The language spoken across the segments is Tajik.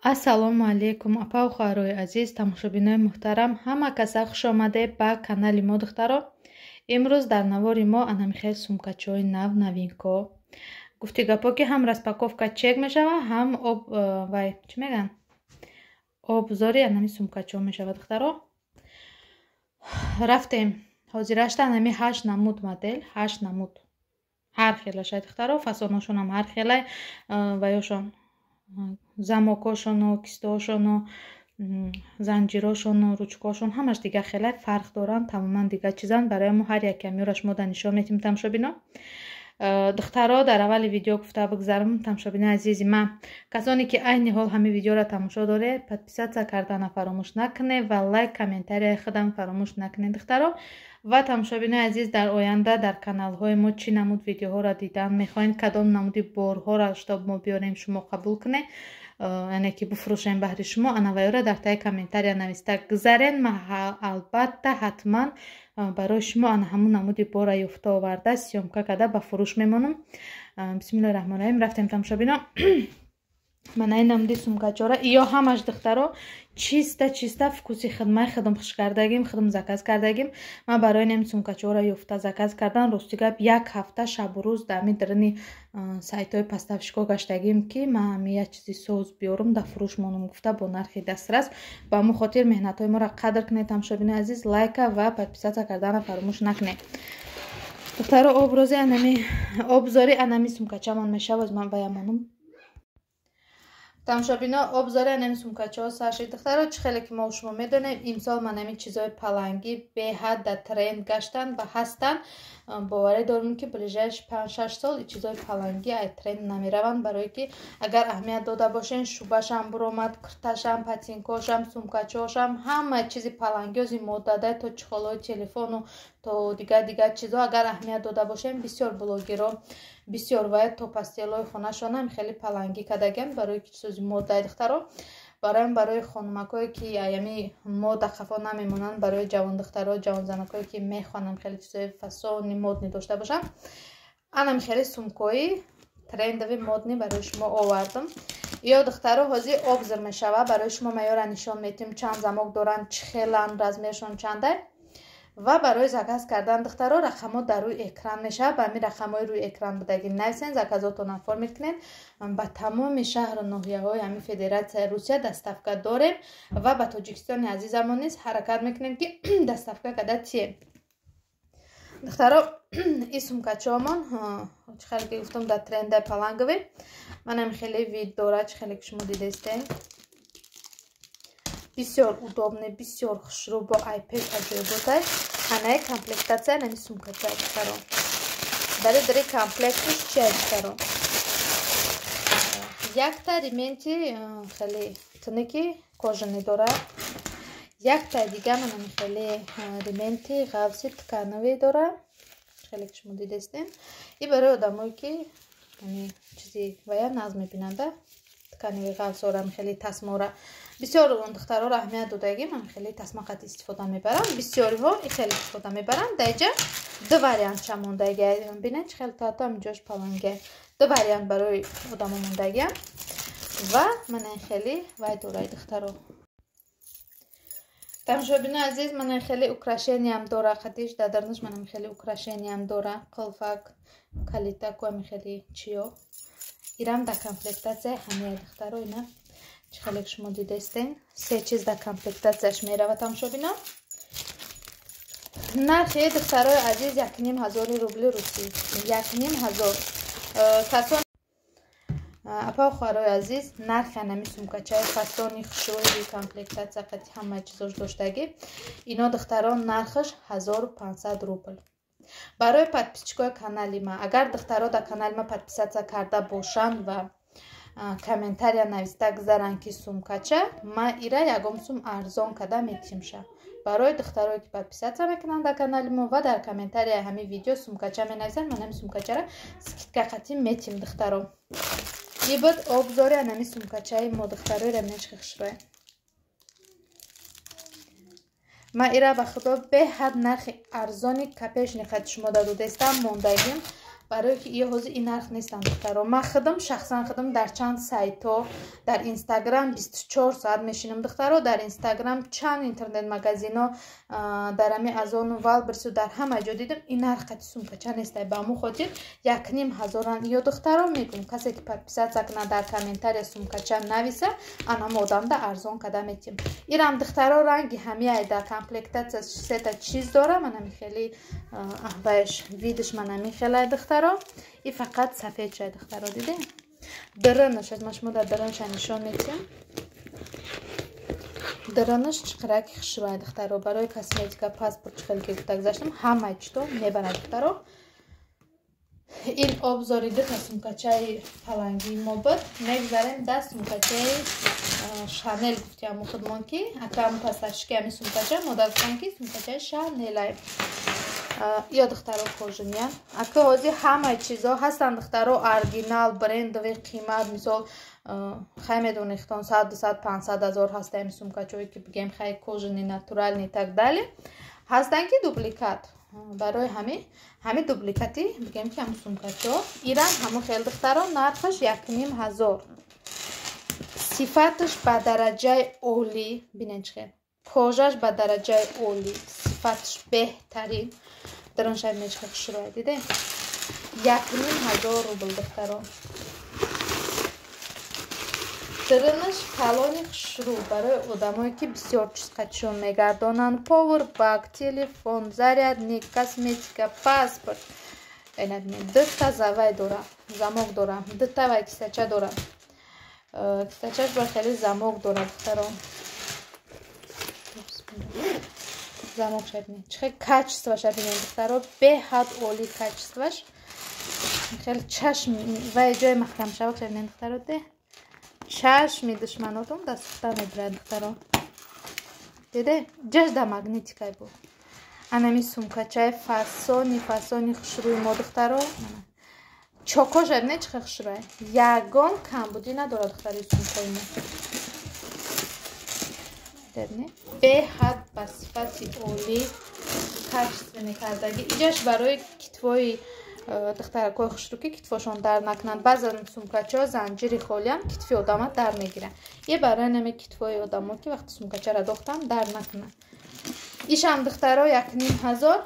Ассалому алейкум, апа ухарои азиз, тамошобинои муҳтарам, ҳама каса хуш омадед ба канали мо духтаро. Имрӯз дар навори мо анамихел сумкачаҳои новинко. Гуфти гапо ки ҳам распаковка чек мешава, ҳам чӣ меган? Обзори анами сумкачаҳо мешава духтаро. Рафтем ҳозирашта анами 8 намуд модель, 8 намуд. Ҳар хела шаид духтаро, фасоношонам ҳар хела ва ёшон замокошону, кистоошону, занҷирошону, ручкошон ҳамаш дига хела фарқ доранд, тамоман дига чизанд. Барои мо ҳар як камёраш мо да нишон метим тамошобино. Духтаро дар аввали видео гуфта бигзарам тамошобинои азизи ман. Касоне ки айни ҳол ҳами видеоро тамошо доред, подписатсия кардана фаромӯш накунед ва лайк, комментарияи худам фаромӯш накунед духтаро. Ва тамошобинои азиз, дар оянда дар каналҳои мо чӣ намуд видеоҳоро дидан мехоҳед, кадом намуди борҳоро штоб мо биёрем, шумо қабул кунед, яъне ки буфурӯшем баҳри шумо, анаваёро дар таи комментария нависта гузарен. Ма албатта ҳатман барои шумо ҳамун намуди бора ёфта оварда сёмка карда ба фурӯш мемонам. бисмиллаҳи раҳмони раҳим. Рафтем тамошобино. Мана ин намуди сумкачора ё ҳамаш духтаро чиста вкуси хидмаи худам хуш кардагим, худам заказ кардагим. Ман барои нами сумкачора ёфта заказ кардан рости гап як ҳафта шабу рӯз дами дарани сайтҳои паставшико гаштагим ки ман як чизи соз биёрам да фурӯш монам гуфта бо нархи дастрас. Ба ҳамун хотир меҳнатҳои моро қадр кунед тамошобинои азиз, лайка ва подписатсия кардана фаромӯш накунед. Духтаро обзори анами сумкачамон мешавад, ман баямонам. тамошобино обзори анами сумкачаҳо саршид духтаро, чӣ хеле ки мо шумо медонем имсол манами чизои палангӣ беҳад да тренд гаштанд ва ҳастанд. боварӣ дорем ки ближайши 5-6 сол и чизои палангӣ ай тренд намераванд, барое ки агар аҳамият дода бошен шубашам буромад, курташам, патинкошам, сумкачаҳошам, ҳама чизи палангёзи моддадай то чухолҳои телефону то дига чизо агар аҳамият дода бошем, бисёр блогерҳо бисёр вай то пастелҳои хонашонам хеле палангӣ кардаганд барои чизози моддаи духтаро. барои хонумакое ки аями мода хафо намемонанд, барои ҷавон духтаро, ҷавонзанакое ки мехоҳанд хеле чизои фасони модни дошта бошанд, анами хеле сумкои трендови модни барои шумо овардам. ё духтаро ҳозир обзор мешава, барои шумо маёра нишон метим чанд замок доранд, чӣ хеланд, размершон чандай. ва барои заказ кардан духтаро рақамҳо дар рӯи экран мешавад. ба ҳамин рақамҳои рӯи экран будагӣ нависен, заказотон оформит кунед. ба тамоми шаҳру ноҳияҳои ҳамин федератсияи Русия доставка дорем ва ба Тоҷикистони азизамон низ ҳаракат мекунем ки доставка карда тием. духтаро ин сумкачаҳомон чӣ хеле ки гуфтам дар трендаи палангови манам хеле вид дора, чӣ хеле ки шумо дидестед. бисёр удобне, бисёр хушрӯ бо iPad аҷоиботай. ҳанаи комплектатсия нами сумкачаи духтаро. Дари комплектиш чия духтаро. Якта рименти хеле туники кожаный дора. Якта дига манами хеле рименти ғафси тканови дора. Хеле ки шумо дидестед. И барои одамое ки чизи вая нағз мебинанда тканови ғафсорам хеле тасмора бисёр духтароро аҳамият додагӣ, ман хеле тасма қатъи истифода мебарам. бисёриҳо хеле истифода мебаранд. даиҷа ду вариант мондаги бинед чӣ хеле таъто ҳаминҷош паланга ду вариант барои одамо мондагиам ва манан хеле вай дорай духтаро. тамошобинои азиз, манан хеле украшениям дора, қатиш дадарнаш манам хеле украшениям дора, қилфак, калитаку ами хеле чиё. ирам да комплектатсия ҳамия духтаро ина чӣ хеле ки шумо дидестен. се чиз да комплектатсияш мерава тамошобино. нархи духтарои азиз 1500 рубли русӣ. 1500. касон апа ухарои азиз, нархи анами сумкачаи фасони хушрӯи комплектатсия қатъи ҳама чизош доштагӣ ино духтаро нархаш 1500 рубл. барои подписчикои канали ма агар духтаро да канали ма подписатсия карда бошанд ва комментария нависта гузаранд ки сумкача ма ира ягон сум арзон карда метимша. барои духтарои ки подписатсия мекунанд дар канали мо ва дар комментарияи ҳамин видео сумкача менависанд, ман ҳамин сумкачаро скидка қатъи метим духтаро. и буд обзори анами сумкачаи мо духтарои рамнешки хушрӯе. ма ира ба худо беҳад нархи арзони капешни қатъи шумо додестам мондагим. برای که یه حوزه این نرخ نیستن دخترها. من خودم شخصا خودم در چند سایت ها در اینستاگرام 24 ساعت میشینم دخترها. در اینستاگرام چند اینترنت مگزین ها در امی از اون والبرس در همه جا دیدم این نرخ سومکچه نیست. با مو خاطر 1,500 یا دخترها میگم کسی که подписаться کنه در کامنتاری سومکچه نویسه انا مودام دا ارزون کده میتیم. ایرم دخترها رنگی همه ایده کامپلکتات سه تا چیز داره. من خیلی باش ویدش من خیلی دخترها. این فقط سفید شده دخترها دیده. درنش از مشمو در درنش نشون میتیم. درنش چقدر خوشبه دخترها. برای کاسمتیکا پاسپورت خیلی که گذاشتم همه چطور میبرد دخترها. این обзори ده سومکچه پلنگی ما بود. میگذاریم دست سومکچه شانل گفتیم خودمان که اکرام پاسش که می سومکچه مدل کن که سومکچه شانل یا دخترها کожаниan. اکه هزی همه چیزا هستن دخترها اورجینال برند و قیمت مثال خیلی دونیختان 100-200-500 هزار هستن سومکچه‌ای که بگیم خیلی کожані ناتورال نی так далее هستن که دوپلیکات. برای همه دوپلیکاتی بگیم که هم سومکچه ایران همون خیلی دخترها نرخش 1,500. صفاتش به درجه عالی بینین چقدر کожаش به درجه عالی صفاتش بهترین درون شاید میشه شروع دیده 1,500 روبل دخترها. درونش کلانی شروع برای آدمایی که بسیار چیز خودشون میگردانن. پاور بانک، تلفن، зарядник، کاسمتیکا، پاسپورت. اینات می دو تا زاویه داره، زموک داره، دو تا و کیسچه داره. کیسچهش با خیلی زموک داره دخترها. زموک شد می چه کچستوش ببینید دخترها به حد عالی کچستوش. خیلی چشم و جای محکم شود ببینید دخترها ده. چشمی دشمناتون دست میبرد دخترها. دیده جشد مگنیتیکای بود. انمی سومکچه فاسونی خوشروی ما دخترها. چوکوش نه چه خوشروی. یگان کم بودی نداره دختری سومکای ما. دیدنی به حد بصفتی عالی کشت میکردگی. اینجاش برای کتوی دختر کوی خوش رو که کتفشون در نکنند. بعضی سومکچه ها زنجیری خالی هم کتفی آدم در میگیرن. یه برای نمی کتفای آدم ها که وقتی سومکچه را دختم در نکنن. ایش هم دختر ها 1,500.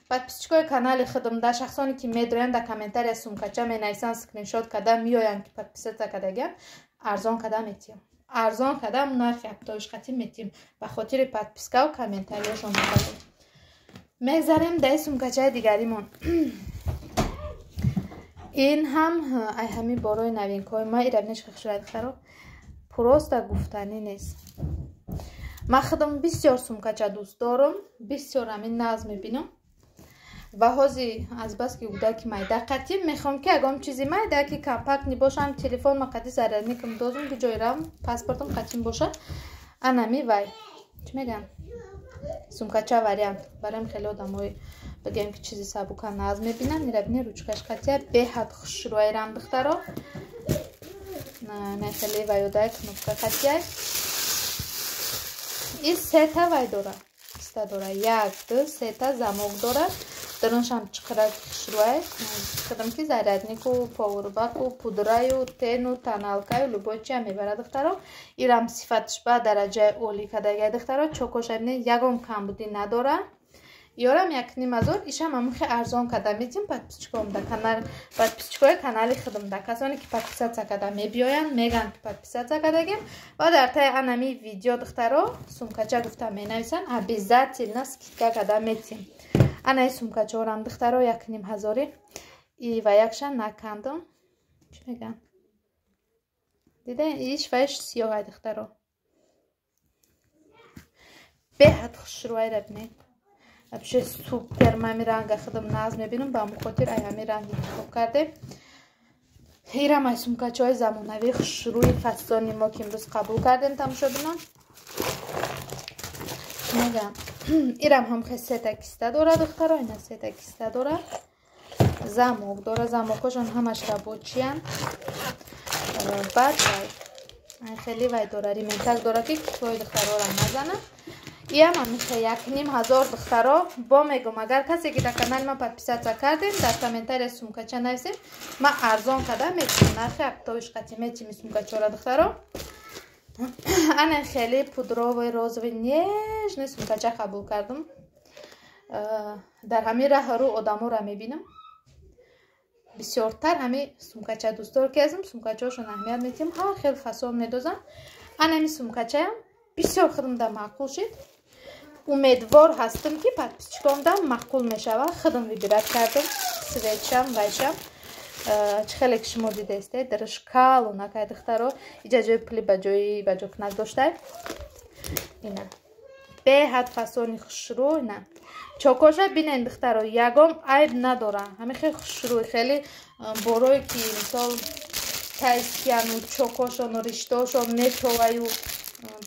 بعد پیسچکای کانال خودم در شخصانی که میدرین در کامنتاری سومکچه می نویسن سکرین شات کده میاین که پادپیستا کدگن ارزان کده میتیم. ارزان کده نرخ اپتایش قطعی میتیم به خاطر پادپیسکا و کامنتاریشون میکنیم. میگذاریم در سومکچه دیگریمون. این هم ای همی برای نوینکای ما ایرانیش خشوره دخترها پروست گفتنی نیست. من خودم بسیار سومکچه دوست دارم. بسیار همین ناز میبینم و هازی از بس که کودک مایده قطعی میخوام که اگم چیزی مایده که کمپکت نباشم تلفن ما قطعی ضرر نکم دازم که جای رم پاسپورتم قطعی باشه انمی وای چی میگم سومکچه وریانت برایم خیلی آدمای بگیم که چیزی سبوکا ناز میبینن میربینی روچکش قطعه به حد خوش روی رم دخترها. نه خیلی وایوده کنوبکا قطعه این سه تا وای داره ستا داره 1 2 3 تا زموک داره. درونش هم چقدر خوش روی خودم که зарядник و پاور بانک و پودرای و تن و تنالکای و لوبوچی هم میبره دخترها. ایرم صفتش به درجه عالی کدگه دخترها. چوکوش هم یکم کم بودی نداره. یارم 1,500 ایشم هم خیلی ارزان کده میتیم پادپیسچکام در کانال پادپیسچکای کانال خودم در کسانی که پادپیسچا کده میبیاین میگن که پادپیسچا کدگیم و در تای انمی ویدیو دخترها سومکچه گفتم مینویسن обязательно скидка کده میتیم. انا سومکچه هم دخترها 1,500 ای و یکشن نکندم چی میگم دیده ایش وش سیاه دخترها به حد خوش روی ربنید. ابشه سوپر ممی رنگ خودم ناز میبینم با مخاطر ای همی رنگی انتخاب کرده. ایرم ای سومکچه های زمانوی خوشروی فستانی ما که امروز قبول کردیم تماشا بینم میگم. ایرم هم خیلی سه تا کیسته داره دخترها. اینا سه تا کیسته داره زموک داره. زموکاشون همش ربوچی هم بعد خیلی وای داره ریمنتک داره که کتوی دخترها را نزنه. Я мамиха 1500 духтаро бо мегум агар касе ки дар канали ман подписаться кардем дар комментария сумкача нависем ман арзон када метавонам нархи аптовиш қати метими сумкачора духтаро ана хеле пудровый розовый нежный сумкача қабул кардам дар ҳамин раҳрӯ одаморо мебинам бисёртар ҳамин сумкача дӯстдор кезм сумкачаошон аҳамият метим ҳар хел фасон медозам ана ҳамин сумкачаям бисёр худмда маъқул шид умедвор ҳастам ки подписчикомда маъқул мешава худам вибират кардам светшам вайшам чӣ хеле ки шумо дидаистед дрыжкал унакай духтаро иҷа ҷои пули ба ҷо кунак доштай ина беҳад фасони хушрӯй на чокоша бинен духтаро ягом айб надора ҳамин хеле хушрӯй хеле борое ки мисол тайскияну чокошону риштаошон метоваю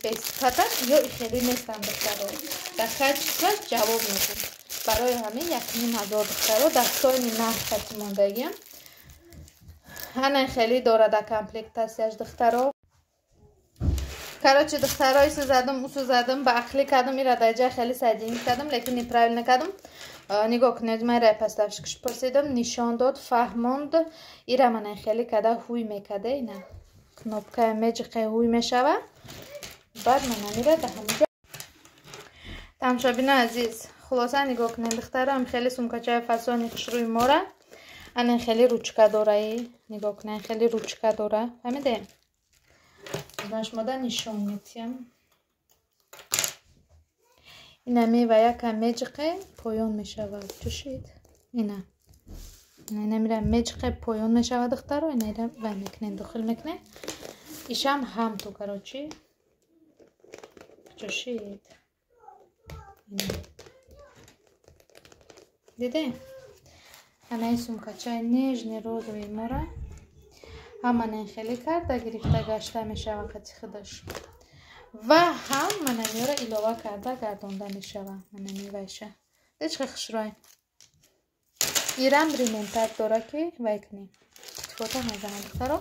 беската ё хеле нестан духтаро дар качества ҷавоб медем барои ҳамин 1500 духтаро дар сони нарх кати мондагиам ана хеле дора дар комплектасияш духтаро короче духтаро ису задам ба ақли кардам ира дар ҷай хеле сайдинг кардам лекин неправильно кардам нигоҳ кунед ман ира поставщикаш пурсидам нишон дод фаҳмонд ира мана хеле када ҳуй мекарда ина кнопкая меҷиқе ҳуй мешава баъд мана мира дар ҳаминҷа тамошобинои азиз хулоса нигоҳ кунед духтарам хеле сумкачаи фасони хушрӯи мора ана хеле ручка дораи нигоҳ кунед хеле ручка дора фаҳмидем шумода нишон метиям ина мева якам меҷиқе поён мешавад чушид ина мира меҷиқе поён мешавад духтаро ина вай мекунед дохил мекунед ишам ҳам ту короче чушид диде анаи сумкачаи нежни розовый мора ҳаманен хеле карда гирифта гашта мешава қати худаш ва ҳам манамиёра илова карда гардонда мешава манамивайша дечқа хушрӯй ирам рементак дора ки вай кунем фото мезанам духтаро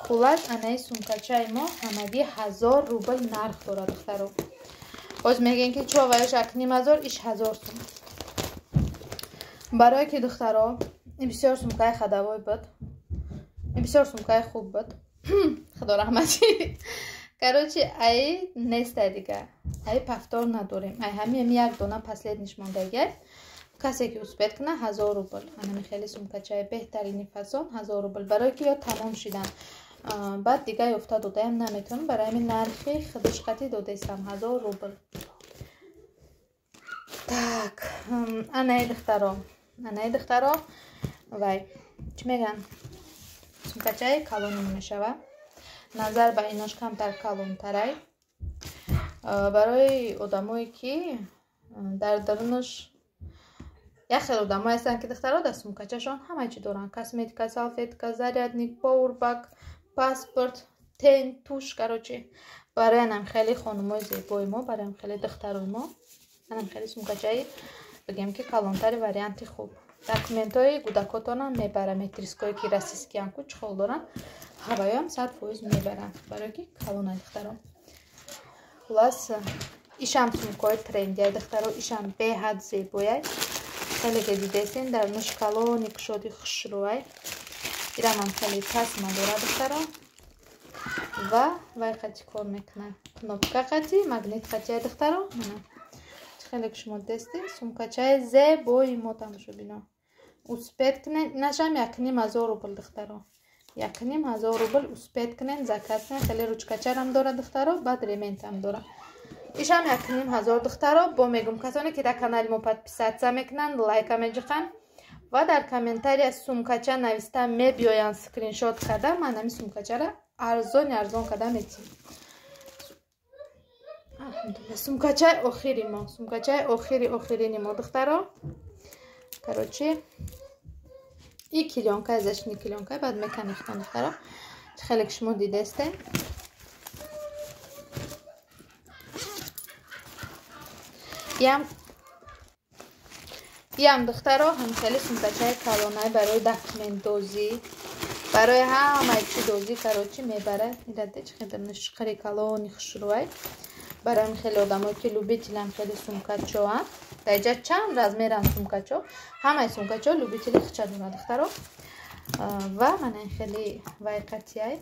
хулас анаи сумкачаи мо ҳамагӣ 1000 рубл нарх дора духтаро боз мегӯем ки чо вайш 1500 иш 1000 сум барое ки духтаро ин бисёр сумкаи хадавой буд бисёр сумкаи хуб буд худо раҳмати короче ай нестай дига ай пафтор надорем ай ҳамин як дона последниш мондагиай касе ки успед куна 1000 рубл ҳамин хеле сумкачаи беҳтарини фасон 1000 рубл барое ки ё тамом шидан баъд дига ёфта додаям наметавонам барои ҳамин нархи худушқатӣ додаистам 1000 рубл так анаи духтаро вай чӣ мегӯянд сумкачаи калони мешава назар ба инош камтар калонтарай барои одамое ки дар дарунаш як хел одамое ҳастанд ки духтаро дар сумкачашон ҳама чӣ доранд косметика салфетка зарядник пауэрбанк паспорт тен туш короче барои анам хеле хонумои зебои мо барои ам хеле духтарои мо анам хеле сумкачаи бигем ки калонтари варианти хуб документҳои гудакотонам мебарам метриское ки расискиянку чхол доранд ҳаваёам 100% мебаранд барое ки калонай духтаро хулас ишам сумкаи трендиай духтаро ишам беҳад зебояй хеле дидесен дар нуш калони кушоди хушрӯай ирамам хеле тасма дора духтаро ва вай қати кор мекунад кнопка қати магнит қатиай духтаро мана хеле ки шумо десте сумкачаи зебои мо тамошобино успед кунед инашам 1500 рубл духтаро 1500 рубл успед кунед заказ кунед хеле ручкачарам дора духтаро баъд рементам дора ишам 1500 духтаро бо мегум касоне ки дар канали мо подписатсия мекунанд лайка меҷиқанд ва дар комментария сумкача нависта мебиёянд скриншот карда ман ҳамин сумкачара арзон карда метим сумкачаи охирини мо духтаро короче и клёнка изашни клёнка баъд меканехтон духтаро хеле ки шумо дидесте ям духтаро ҳамхеле сумкачаи калонай барои документдозӣ барои ҳамаи чӣ дозӣ короче мебарад ирадечхедамнашқари калони хушрӯай برای خیلی آدمایی که любителям خیلی сумкачоан даҷа чанд размерам сумкачо ҳамаи сумкачо любители хича дора духтаро ва мана хеле вай қатияй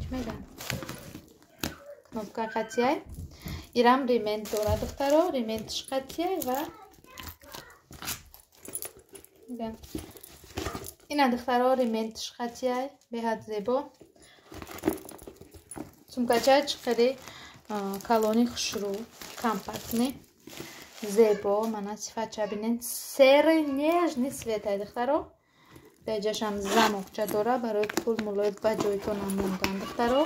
чӣ мегӯям кнопка қатияй ирам ремент дора духтаро рементш қатияй ва ина духтаро рементш қатияй беҳад зебо сумкачач хеле калони хушрӯ компактни зебо мана сифатча бинен сери нежни светай духтаро даҷашам замокча дора барои пул мулоид ба ҷойто намондан духтаро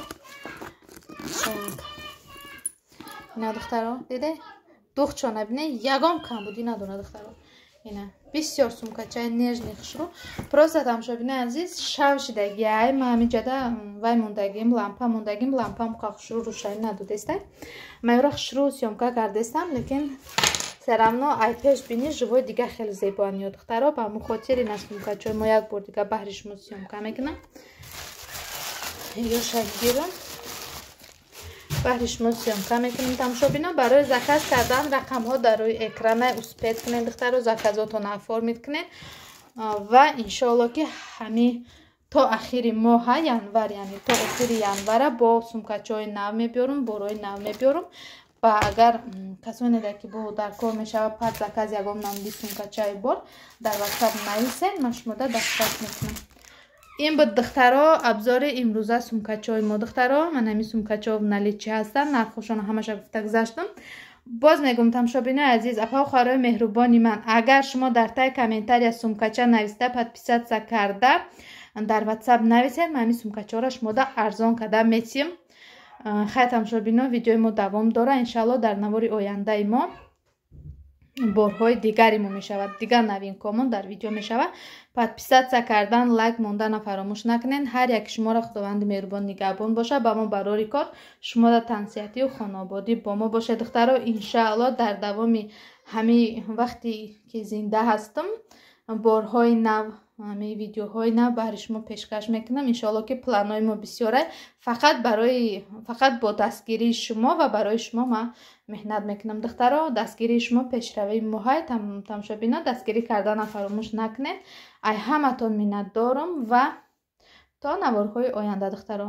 ина духтаро диде духчона бине ягон камбудӣ надора духтаро ина бисёр сумкачаи нежни хушрӯ просто тамошобини азиз шавшидагиай ма ҳаминҷода вай мондагим лампам ка хушрӯ рӯшанӣ надодестай ма ёра хушрӯ сёмка кардестам лекин все равно ай пеш бини живой дига хеле зебо аниё духтаро ба ҳамон хотир ина сумкачои мо як бор дига баҳри шумо сёмка мекунам ё шагирам баҳри шумо сёмка мекунем тамошобино барои заказ кардан рақамҳо дар рӯи экрана успед кунед духтаро заказотон оформид кунед ва иншоалло ки ҳамин то ахири моҳа январ яъне то охири январа бо сумкачои нав мебиёрум борои нав мебиёрум ва агар касоне ки бо дар кор мешавад пас заказ ягон намуди сумкачаи бор дар ватсап нависен ман шумода дастхат мекунам ин буд духтаро абзори имрӯза сумкачои мо духтаро ман ҳамин сумкачо в наличӣ ҳастанд нархошона ҳамаша гуфта гузаштам боз мегӯям тамошобинои азиз апа хоҳарои меҳрубони ман агар шумо дар таи комментария сумкача нависта подписатсия карда дар ватсап нависед ман ҳамин сумкачаро шумода арзон карда метиҳам хай тамошобино видеои мо давом дора иншаалло дар навори ояндаи мо борҳои дигари мо мешавад дигар новинкомон дар видео мешавад подписатсия кардан лайк монданро фаромӯш накунед ҳар яки шуморо худованди меҳрубон нигаҳбон бошад ба мо барори кор шумода тансиҳатию хонободӣ бо мо бошед духтаро иншаалло дар давоми ҳамин вақте ки зинда ҳастам борҳои нав ҳамаи видеоҳои нав баҳри шумо пешкаш мекунам иншоалло ки планои мо бисёрай фақат бо дастгирии шумо ва барои шумо ман меҳнат мекунам духтаро дастгирии шумо пешравии моҳай тамошобино дастгирӣ кардана фаромӯш накунед ай ҳаматон миннатдорам ва то наворҳои оянда духтаро